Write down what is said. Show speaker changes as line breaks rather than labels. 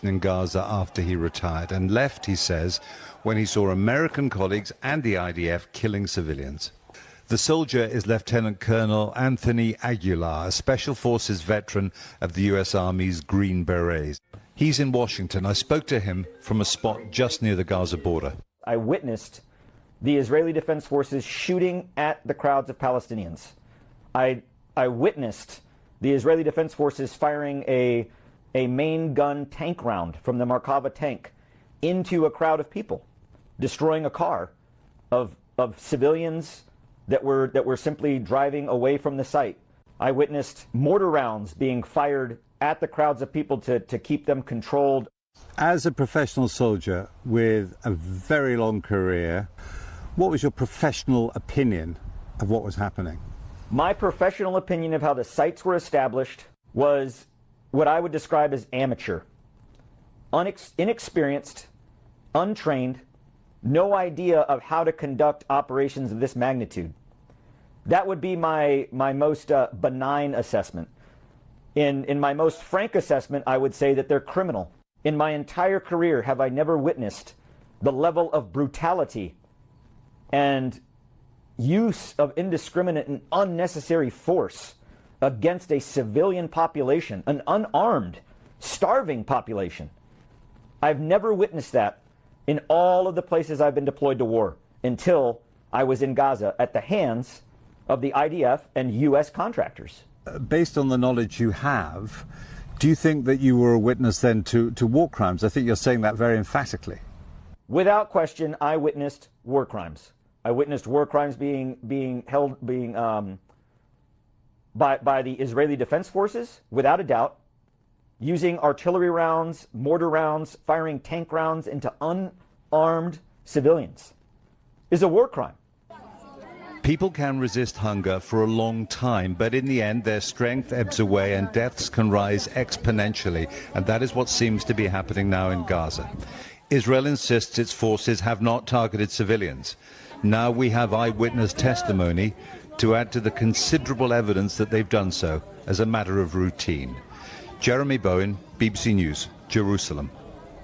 position in Gaza after he retired and left, he says, when he saw American colleagues and the IDF killing civilians. The soldier is Lieutenant Colonel Anthony Aguilar, a Special Forces veteran of the U.S. Army's Green Berets. He's in Washington. I spoke to him from a spot just near the Gaza border.
I witnessed the Israeli Defense Forces shooting at the crowds of Palestinians. I witnessed the Israeli Defense Forces firing a main gun tank round from the Merkava tank into a crowd of people, destroying a car of civilians that were simply driving away from the site. I witnessed mortar rounds being fired at the crowds of people to keep them controlled.
As a professional soldier with a very long career, what was your professional opinion of what was happening?
My professional opinion of how the sites were established was what I would describe as amateur. Inexperienced, untrained, no idea of how to conduct operations of this magnitude. That would be my most benign assessment. In my most frank assessment, I would say that they're criminal. In my entire career, have I never witnessed the level of brutality and use of indiscriminate and unnecessary force against a civilian population, an unarmed, starving population. I've never witnessed that in all of the places I've been deployed to war until I was in Gaza at the hands of the IDF and U.S. contractors.
Based on the knowledge you have, do you think that you were a witness then to war crimes? I think you're saying that very emphatically.
Without question, I witnessed war crimes. I witnessed war crimes being held by the Israeli Defense Forces, without a doubt, using artillery rounds, mortar rounds, firing tank rounds into unarmed civilians is a war crime.
People can resist hunger for a long time, but in the end their strength ebbs away and deaths can rise exponentially, and that is what seems to be happening now in Gaza. Israel insists its forces have not targeted civilians. Now we have eyewitness testimony to add to the considerable evidence that they've done so as a matter of routine. Jeremy Bowen, BBC News, Jerusalem.